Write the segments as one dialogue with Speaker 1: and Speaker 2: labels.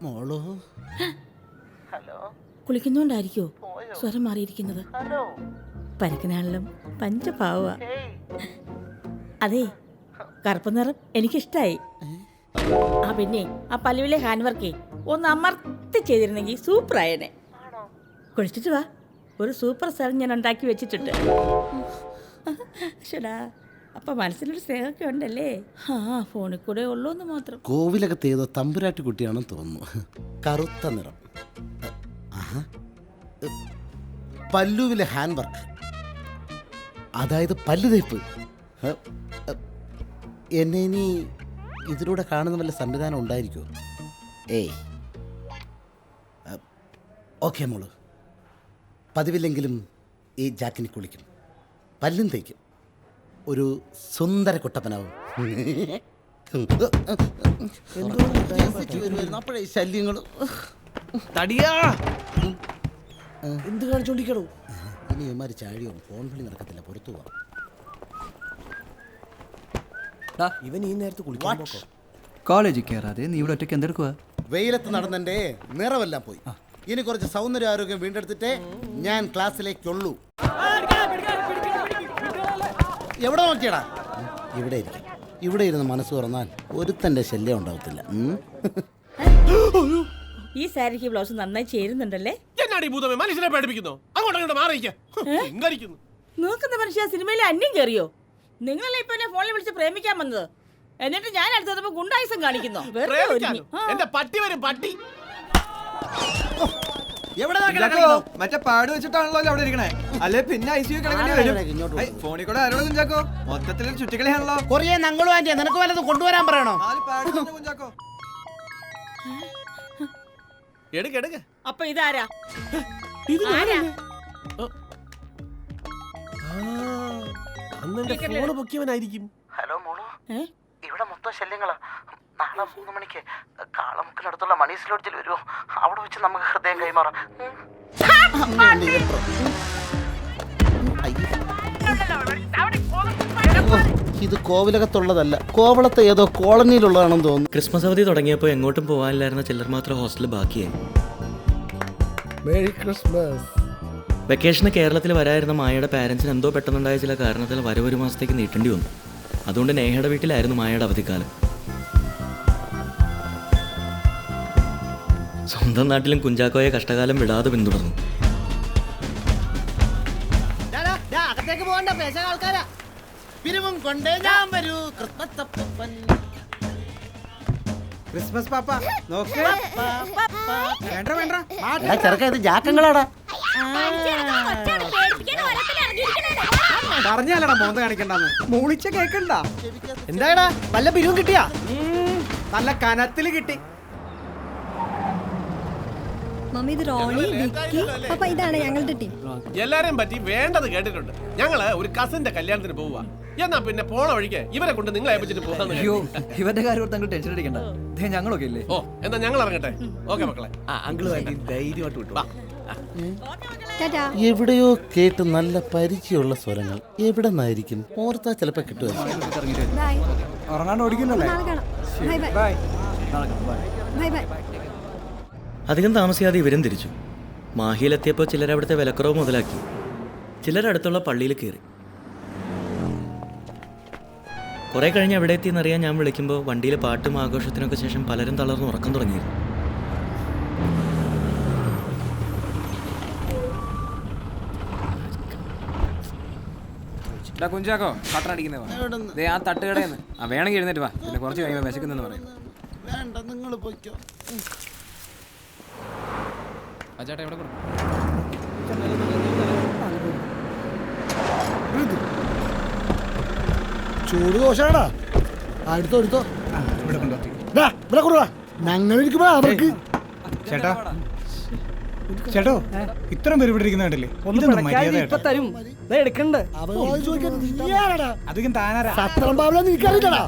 Speaker 1: മോളോ
Speaker 2: കുളിക്കുന്നോണ്ടായിരിക്കോ സ്വരം മാറിയിരിക്കുന്നത്? പരിക്കനാളിലും പഞ്ചപാവ. അതെ, കറുപ്പ് നിറം എനിക്കിഷ്ടായി. ആ പിന്നെ ആ പല്ലുവിലെ ഹാൻഡ് വർക്കേ ഒന്ന് അമർത്തി ചെയ്തിരുന്നെങ്കിൽ സൂപ്പർ ആയനെ. കുളിച്ചിട്ട് വാ, ഒരു സൂപ്പർ സ്ഥലം ഞാൻ ഉണ്ടാക്കി വെച്ചിട്ടുണ്ട്. ശടാ, അപ്പൊ മനസ്സിലൊരു സ്നേഹമൊക്കെ ഉണ്ടല്ലേ? ആ, ഫോണിൽ കൂടെ ഉള്ളൂന്ന് മാത്രം.
Speaker 1: കോവിലകത്ത് ഏതോ തമ്പുരാട്ടി കുട്ടിയാണെന്ന് തോന്നുന്നു. കറുത്ത നിറം, പല്ലുവിലെ ഹാൻഡ് വർക്ക്, അതായത് പല്ലു തേപ്പ്. എന്നെ ഇനി ഇതിലൂടെ കാണുന്ന വല്ല സംവിധാനം ഉണ്ടായിരിക്കുമോ? ഏയ്, ഓക്കെ മോള്, പതിവില്ലെങ്കിലും ഈ ജാക്കിനി കുളിക്കും, പല്ലും തേക്കും, ഒരു സുന്ദര കുട്ടപ്പനാവും. അപ്പോഴേ ശല്യങ്ങൾ
Speaker 3: എന്ത് കാണിച്ചോണ്ടിരിക്കണോ?
Speaker 1: ഇനി ഇവന്മാർ ചാഴിയോ ഫോൺ വിളി നടക്കത്തില്ല, പുറത്തു പോവാം.
Speaker 3: ഇവൻ ഈ നേരത്ത് കുളിക്കാൻ പോക്കോ?
Speaker 4: കോളേജിൽ കയറാതെ നീ ഇവിടെ ഒറ്റയ്ക്ക് എന്തെടുക്കുക?
Speaker 1: വെയിലത്ത് നടന്നെൻ്റെ നിറവെല്ലാം പോയി. ഇനി കുറച്ച് സൗന്ദര്യ ആരോഗ്യം വീണ്ടെടുത്തിട്ടേ ഞാൻ ക്ലാസ്സിലേക്കുള്ളൂ. എവിടെ നോക്കിയടാ? ഇവിടെ ഇരിക്കും. ഇവിടെ ഇരുന്ന് മനസ്സ് തുറന്നാൽ ഒരുത്തൻ്റെ ശല്യം ഉണ്ടാവത്തില്ല.
Speaker 2: ഈ സാരിക്ക് ബ്ലൗസ് നന്നായി ചേരുന്നുണ്ടല്ലേ?
Speaker 3: മനുഷ്യനെ പഠിപ്പിക്കുന്നു. അങ്ങോട്ട് മാറിയിരിക്കുന്നു.
Speaker 2: നോക്കുന്ന മനുഷ്യ സിനിമയിലെ അന്യം കയറിയോ? നിങ്ങളല്ലേ ഇപ്പൊ എന്നെ ഫോണിൽ വിളിച്ച് പ്രേമിക്കാൻ വന്നത്? എന്നിട്ട് ഞാൻ അടുത്തപ്പോ ഗുണ്ടായുസം കാണിക്കുന്നു.
Speaker 3: എന്റെ പട്ടി വരും, പട്ടി.
Speaker 4: മറ്റേ പാട് വെച്ചിട്ടാണല്ലോ അവിടെ ഇരിക്കണേ. അല്ലെ പിന്നെ ICU കിടക്കേണ്ടി വരും. ഫോണിൽ കൂടെ ആരോട് കുഞ്ചാക്കോ? മൊത്തത്തിലൊരു ചുറ്റിക്കളിയാണല്ലോ.
Speaker 1: കൊറിയ ഞങ്ങളും ആന്റിയാ, നിനക്ക് വല്ലതും കൊണ്ടുവരാൻ പറയണോ?
Speaker 4: കുഞ്ചാക്കോ
Speaker 3: എടുക്ക്.
Speaker 2: അപ്പൊ ഇതാരാ?
Speaker 3: അന്നെ ഫോണ് പൊക്കിയവനായിരിക്കും.
Speaker 5: ഹലോ മോളോ, ഇവിടെ മൊത്തം ശല്യങ്ങളാ. നാളെ 3 മണിക്ക് കാളമുക്കിനടുത്തുള്ള മണീസ് ലോഡ്ജിൽ വരുമോ? അവിടെ വെച്ച് നമുക്ക് ഹൃദയം കൈമാറാം.
Speaker 1: ഇത് കോവിലകത്തുള്ളതല്ല, കോവളത്തെ ഏതോ കോളനിയിലുള്ളതാണെന്ന് തോന്നുന്നു.
Speaker 6: ക്രിസ്മസ് അവധി തുടങ്ങിയപ്പോൾ എങ്ങോട്ടും പോകാനില്ലായിരുന്ന ചിലർ മാത്രം ഹോസ്റ്റലിൽ ബാക്കിയായി.
Speaker 3: Merry Christmas.
Speaker 6: വെക്കേഷന് കേരളത്തിൽ വരായിരുന്ന മായയുടെ പാരൻസിന് എന്തോ പെട്ടെന്നുണ്ടായ ചില കാരണത്തിൽ വരവ് 1 മാസത്തേക്ക് നീട്ടേണ്ടി വന്നു. അതുകൊണ്ട് നേഹയുടെ വീട്ടിലായിരുന്നു മായയുടെ അവധിക്കാലം. സ്വന്തം നാട്ടിലും കുഞ്ചാക്കോയെ കഷ്ടകാലം വിടാതെ പിന്തുടർന്നു.
Speaker 4: ക്രിസ്മസ് പാപ്പ നോക്ക്.
Speaker 1: ചെറുക്ക, ഇത് ജാക്കങ്ങളാടാ.
Speaker 4: പറഞ്ഞാലടാ മോന്ത കാണിക്കണ്ടെന്ന്. മൂളിച്ച കേക്കണ്ട.
Speaker 3: എന്താടാ, വല്ല പിരിവും കിട്ടിയാ?
Speaker 4: നല്ല കനത്തില് കിട്ടി.
Speaker 7: മമ്മി, ഇത് റോണി, വിക്കി, പപ്പ, ഇതാണ് ഞങ്ങളുടെ ടീം.
Speaker 3: എല്ലാരെയും പറ്റി വേണ്ടത് കേട്ടിട്ടുണ്ട്. ഞങ്ങള് ഒരു കസിന്റെ കല്യാണത്തിന് പോവാ. എന്നാ പിന്നെ പോണ വഴിക്ക് ഇവരെ കൊണ്ട് നിങ്ങളെ ഏൽപ്പിച്ചിട്ട് പോകാന്ന്.
Speaker 4: അയ്യോ, ഇവരുടെ കാര്യം താങ്കൾ ടെൻഷൻ അടിക്കണ്ട. ഞങ്ങളൊക്കെ ഇല്ലേ?
Speaker 3: ഓ, എന്നാ ഞങ്ങൾ ഇറങ്ങട്ടെ. ഓക്കെ മക്കളെ. അങ്കിള് ധൈര്യമായിട്ട് വിട്ടു.
Speaker 1: എവിടെയോ കേട്ട് നല്ല പരിചയമുള്ള സ്വരങ്ങൾ. എവിടെ നിന്നായിരിക്കും? ഓർത്താ ചിലപ്പോ കിട്ടുമായിരിക്കും.
Speaker 4: ഉറങ്ങാണ്ട് ഓടിക്കുന്നല്ലേ?
Speaker 6: അധികം താമസിയാതെ ഇവരും തിരിച്ചു. മാഹിയിലെത്തിയപ്പോൾ ചിലർ അവിടുത്തെ വിലക്കുറവ് മുതലാക്കി. ചിലർ അടുത്തുള്ള പള്ളിയിൽ കയറി. കുറെ കഴിഞ്ഞ് എവിടെ എത്തിയെന്നറിയാൻ ഞാൻ വിളിക്കുമ്പോൾ വണ്ടിയിൽ പാട്ടും ആഘോഷത്തിനൊക്കെ ശേഷം പലരും തളർന്ന് ഉറക്കം തുടങ്ങിയിരുന്നു.
Speaker 4: കുഞ്ചാക്കോ കട്ടടിക്കുന്നേ ആ തട്ടുകടയെന്ന്. വേണമെങ്കിൽ എഴുന്നേറ്റ് വാ, പിന്നെ കുറച്ച് കഴിയുമ്പോൾ വിശക്കുന്നെന്ന് പറയും.
Speaker 1: വേണ്ട, നിങ്ങൾ പോയിക്കോ.
Speaker 8: ചൂട് ദോശാടാ. അടുത്തോ എടുത്തോ. ഇവിടെ കൊടുവാ. ഞങ്ങൾ ഇരിക്കുമ്പോ അവർക്ക്.
Speaker 9: ചേട്ടാ ചേട്ടോ, ഇത്രയും പേര് ഇവിടെ ഇരിക്കുന്നുണ്ടല്ലേ? അധികം താനാരാ?
Speaker 8: സത്രം പാവല നിനക്കറിയില്ലടാ.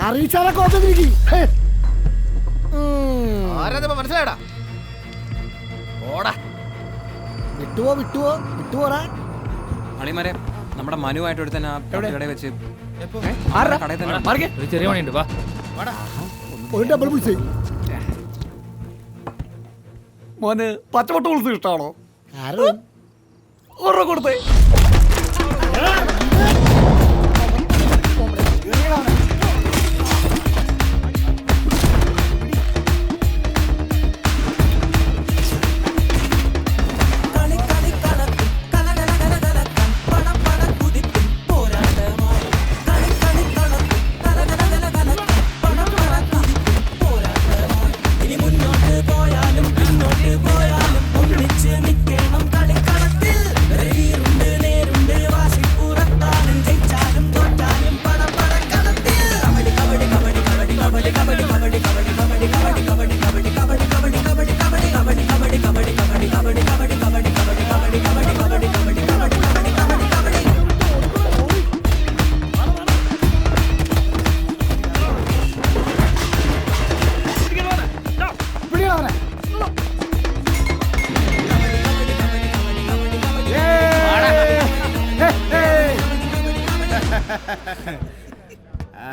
Speaker 8: അറിയിച്ചാലേ കോപ്പത്തിരിക്കും.
Speaker 3: മനസ്സിലായടാ?
Speaker 8: വിട്ടുപോടാ.
Speaker 4: അളിമാരെ, നമ്മുടെ മനുവായിട്ട് എടുത്ത കടയിൽ വെച്ച്
Speaker 8: ഒരു ഡബിൾ പിടിച്ചേ. മോന് പച്ചമുട്ട പുളിസ് ഇഷ്ടമാണോ? ആരും ഒരെണ്ണം കൊടുത്തേ.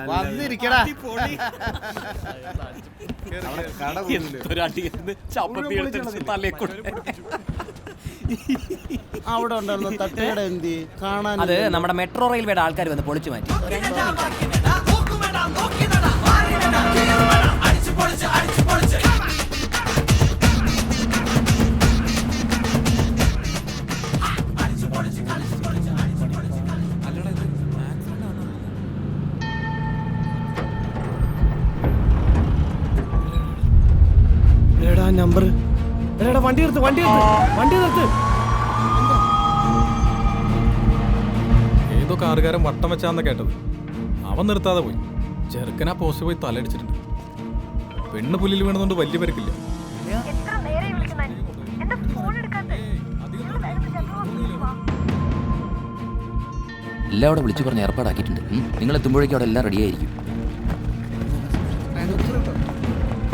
Speaker 1: വന്നിരിക്കടാ. അവിടെ ഉണ്ടായിരുന്ന തട്ടുകട എന്തി കാണാൻ?
Speaker 10: അത് നമ്മുടെ മെട്രോ റെയിൽവേയുടെ ആൾക്കാർ വന്ന് പൊളിച്ചു മാറ്റി.
Speaker 3: നമ്പർ വണ്ടി നിർത്ത്.
Speaker 11: ഏതോ കാറുകാരൻ വട്ടം വെച്ചാന്ന കേട്ടത്. അവൻ നിർത്താതെ പോയി. ചെറുക്കനാ പോസ്റ്റ് പോയി തലയടിച്ചിട്ടുണ്ട്. പെണ്ണ് പുല്ലിൽ വീണതുകൊണ്ട് വലിയ പരിക്കില്ല.
Speaker 10: എല്ലാം അവിടെ വിളിച്ചു പറഞ്ഞ് ഏർപ്പാടാക്കിയിട്ടുണ്ട്. നിങ്ങൾ എത്തുമ്പോഴേക്കും അവിടെ എല്ലാം റെഡി ആയിരിക്കും.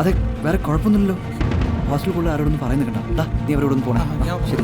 Speaker 4: അതെ, വേറെ കുഴപ്പമൊന്നുമില്ലല്ലോ. ഹോസ്റ്റലിൽ കൂടുതൽ ആരോടൊന്നും പറയുന്നില്ല. നീ അവരോടൊന്നും പോകണം. ശരി.